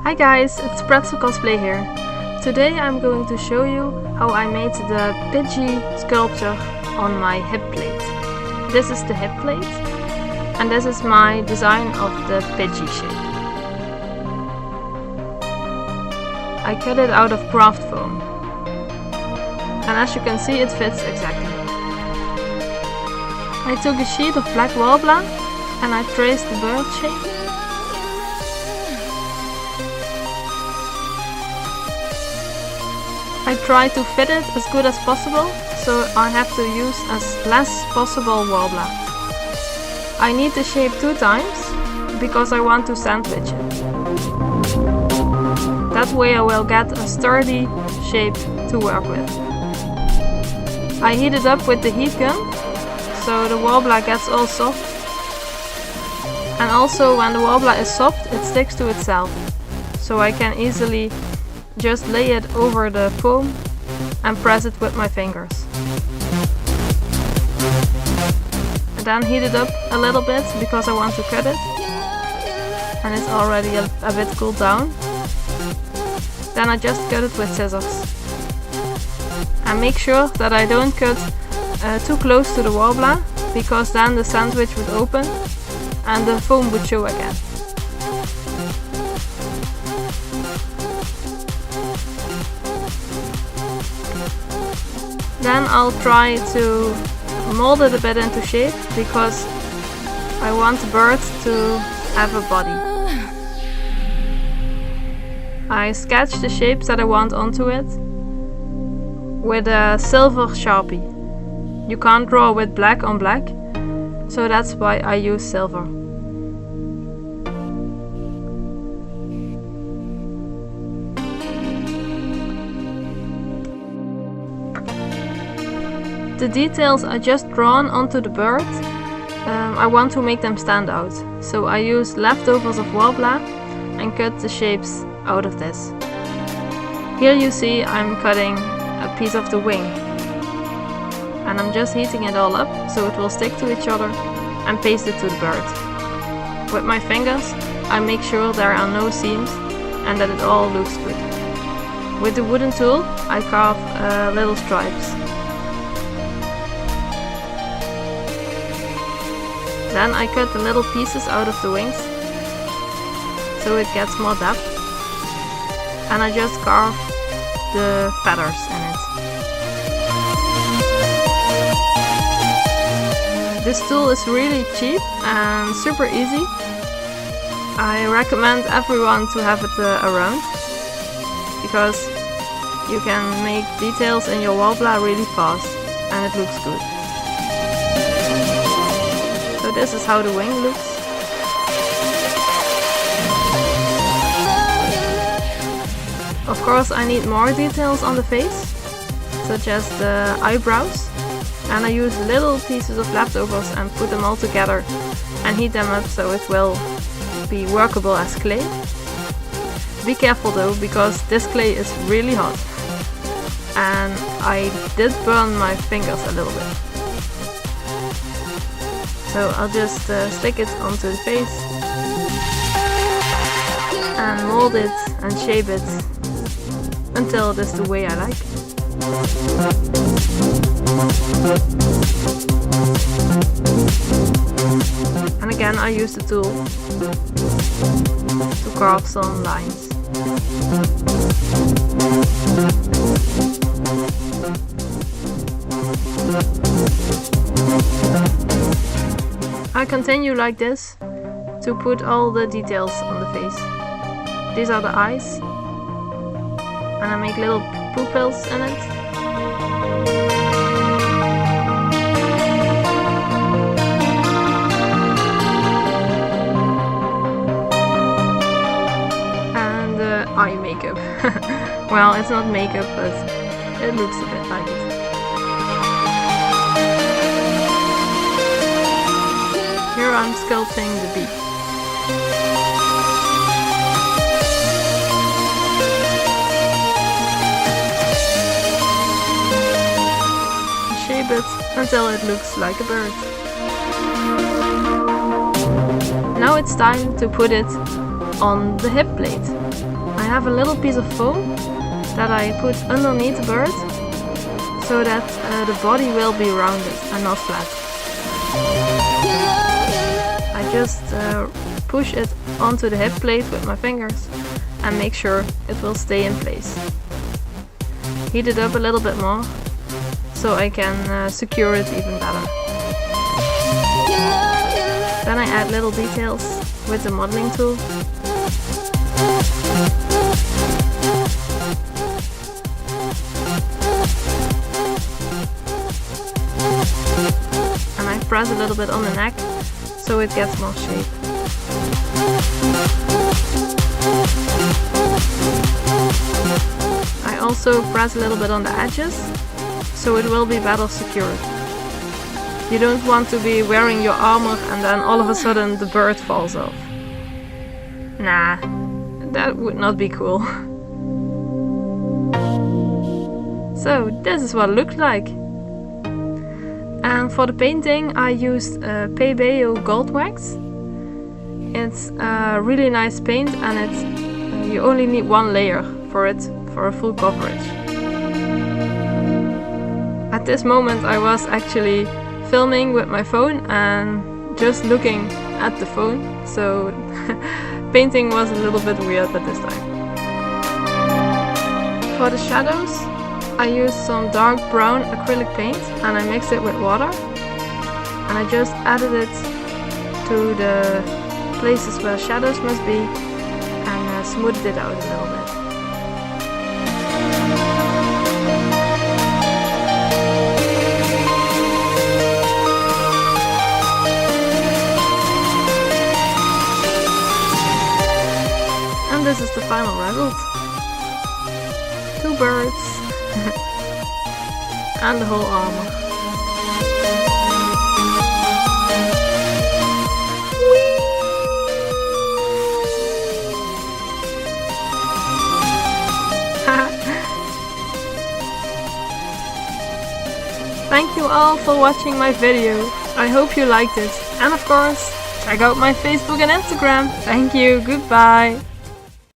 Hi guys, it's Cosplay here. Today I'm going to show you how I made the Pidgey sculpture on my hip plate. This is the hip plate and this is my design of the Pidgey shape. I cut it out of craft foam and as you can see it fits exactly. I took a sheet of black worbla and I traced the bird shape. I try to fit it as good as possible, so I have to use as less possible worbla. I need the shape 2 times, because I want to sandwich it. That way I will get a sturdy shape to work with. I heat it up with the heat gun, so the worbla gets all soft. And also when the worbla is soft, it sticks to itself, so I can easily just lay it over the foam and press it with my fingers. And then heat it up a little bit because I want to cut it. And it's already a bit cooled down. Then I just cut it with scissors. And make sure that I don't cut too close to the worbla, because then the sandwich would open and the foam would show again. Then I'll try to mold it a bit into shape, because I want the bird to have a body. I sketch the shapes that I want onto it with a silver sharpie. You can't draw with black on black, so that's why I use silver. The details are just drawn onto the bird. I want to make them stand out, so I use leftovers of worbla and cut the shapes out of this. Here you see I'm cutting a piece of the wing, and I'm just heating it all up so it will stick to each other and paste it to the bird. With my fingers I make sure there are no seams and that it all looks good. With the wooden tool I carve little stripes. Then I cut the little pieces out of the wings, so it gets more depth, and I just carve the feathers in it. This tool is really cheap and super easy. I recommend everyone to have it around, because you can make details in your worbla really fast and it looks good. So this is how the wing looks. Of course I need more details on the face, such as the eyebrows, and I use little pieces of leftovers and put them all together and heat them up so it will be workable as clay. Be careful though, because this clay is really hot and I did burn my fingers a little bit. So I'll just stick it onto the face and mold it and shape it until it is the way I like. And again I use the tool to carve some lines. I continue like this to put all the details on the face. These are the eyes, and I make little pupils in it. And eye makeup. Well, it's not makeup, but it looks a bit like it. Here I'm sculpting the beak. Shape it until it looks like a bird. Now it's time to put it on the hip plate. have a little piece of foam that I put underneath the bird so that the body will be rounded and not flat. I just push it onto the hip plate with my fingers and make sure it will stay in place. Heat it up a little bit more so I can secure it even better. Then I add little details with the modeling tool. And I press a little bit on the neck so it gets more shape. I also press a little bit on the edges so it will be better secured. You don't want to be wearing your armor and then all of a sudden the bird falls off. Nah, that would not be cool. So this is what it looked like. And for the painting I used Pebeo goldwax. It's a really nice paint and you only need one layer for it for a full coverage. At this moment I was actually filming with my phone and just looking at the phone, so painting was a little bit weird at this time. For the shadows I used some dark brown acrylic paint and I mixed it with water and I just added it to the places where shadows must be and smoothed it out a little bit. And this is the final result. 2 birds and the whole armor. Thank you all for watching my video. I hope you liked it. And of course, check out my Facebook and Instagram. Thank you. Goodbye.